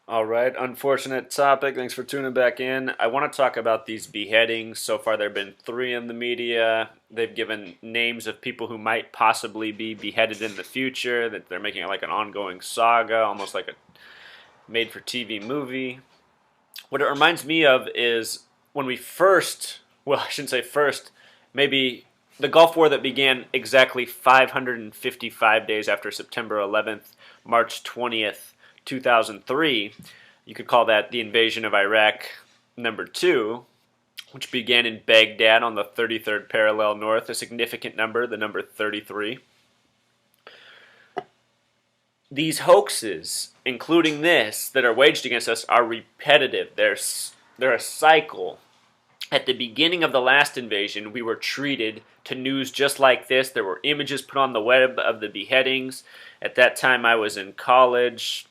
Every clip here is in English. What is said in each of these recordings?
All right, unfortunate topic. Thanks for tuning back in. I want to talk about these beheadings. So far, there have been three in the media. They've given names of people who might possibly be beheaded in the future, that they're making it like an ongoing saga, almost like a made for TV movie. What it reminds me of is when we first, well, I shouldn't say first, maybe the Gulf War that began exactly 555 days after September 11th, March 20th, 2003. You could call that the invasion of Iraq number two, which began in Baghdad on the 33rd parallel north, a significant number, the number 33. These hoaxes, including this, that are waged against us are repetitive. They're a cycle. At the beginning of the last invasion, we were treated to news just like this. There were images put on the web of the beheadings. At that time, I was in college,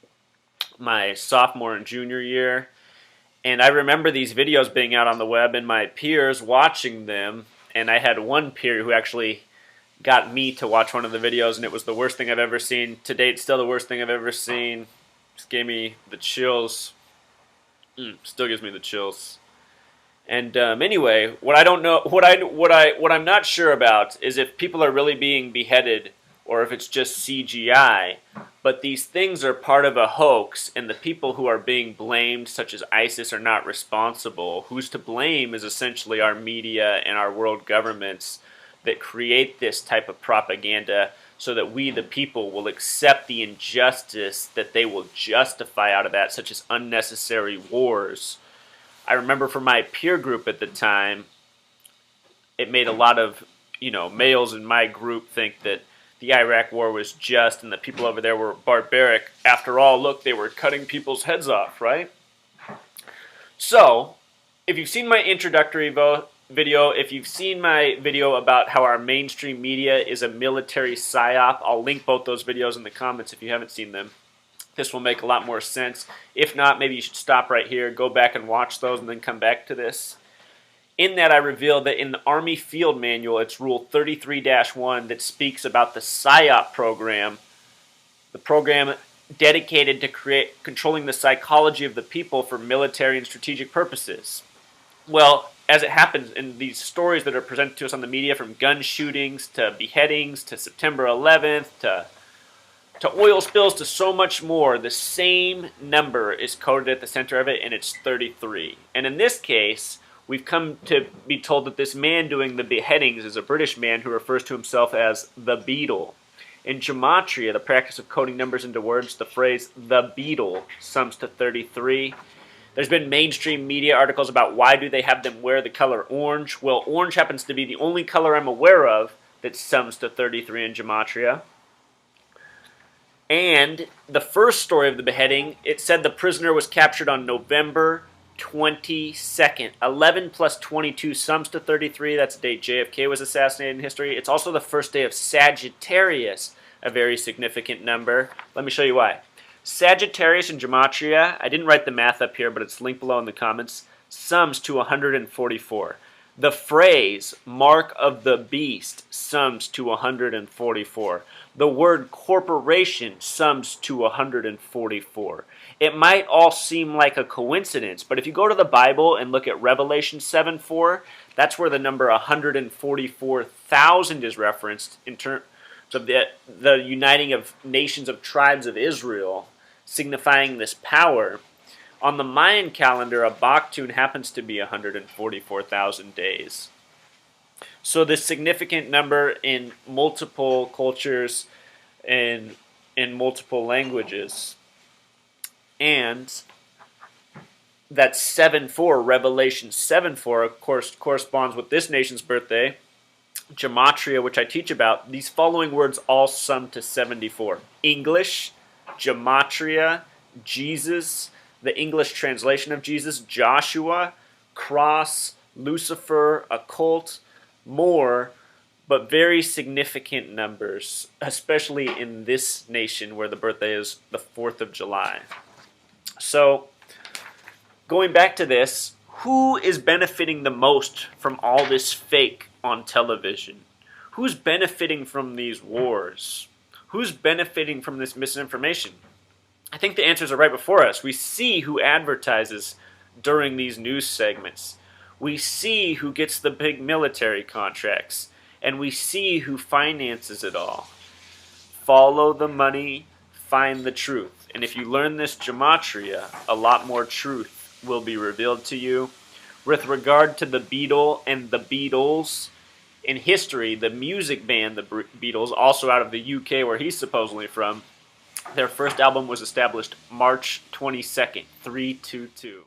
my sophomore and junior year. And I remember these videos being out on the web and my peers watching them. And I had one peer who actually got me to watch one of the videos, and it was the worst thing I've ever seen. To date, still the worst thing I've ever seen. Just gave me the chills. Still gives me the chills. And anyway, what I don't know, what I'm not sure about is if people are really being beheaded or if it's just CGI. But these things are part of a hoax, and the people who are being blamed, such as ISIS, are not responsible. Who's to blame is essentially our media and our world governments that create this type of propaganda so that we, the people, will accept the injustice that they will justify out of that, such as unnecessary wars. I remember for my peer group at the time, it made a lot of, males in my group think that the Iraq war was just and the people over there were barbaric. After all, look, they were cutting people's heads off, right? So, if you've seen my introductory video, if you've seen my video about how our mainstream media is a military psyop, I'll link both those videos in the comments if you haven't seen them. This will make a lot more sense. If not, maybe you should stop right here, go back and watch those, and then come back to this. In that, I revealed that in the Army Field Manual, it's Rule 33-1 that speaks about the PSYOP program, the program dedicated to controlling the psychology of the people for military and strategic purposes. Well, as it happens in these stories that are presented to us on the media, from gun shootings to beheadings to September 11th to oil spills to so much more, the same number is coded at the center of it, and it's 33. And in this case, we've come to be told that this man doing the beheadings is a British man who refers to himself as the Beatle. In gematria, the practice of coding numbers into words, the phrase the Beatle sums to 33. There's been mainstream media articles about why do they have them wear the color orange. Well, orange happens to be the only color I'm aware of that sums to 33 in gematria. And the first story of the beheading, it said the prisoner was captured on November 22nd. 11 plus 22 sums to 33. That's the date JFK was assassinated in history. It's also the first day of Sagittarius, a very significant number. Let me show you why. Sagittarius in gematria, I didn't write the math up here, but it's linked below in the comments, sums to 144. The phrase, mark of the beast, sums to 144. The word corporation sums to 144. It might all seem like a coincidence, but if you go to the Bible and look at Revelation 7:4, that's where the number 144,000 is referenced in terms of the uniting of nations of tribes of Israel, signifying this power. On the Mayan calendar, a Baktun happens to be 144,000 days. So this significant number in multiple cultures and in multiple languages. And that 7:4, Revelation 7:4, of course, corresponds with this nation's birthday, gematria, which I teach about. These following words all sum to 74. English, gematria, Jesus, the English translation of Jesus, Joshua, cross, Lucifer, occult, more, but very significant numbers, especially in this nation where the birthday is the 4th of July. So, going back to this, who is benefiting the most from all this fake on television? Who's benefiting from these wars? Who's benefiting from this misinformation? I think the answers are right before us. We see who advertises during these news segments. We see who gets the big military contracts. And we see who finances it all. Follow the money, find the truth. And if you learn this gematria, a lot more truth will be revealed to you. With regard to the Beatle and the Beatles, in history, the music band, the Beatles, also out of the UK where he's supposedly from, their first album was established March 22nd, 322.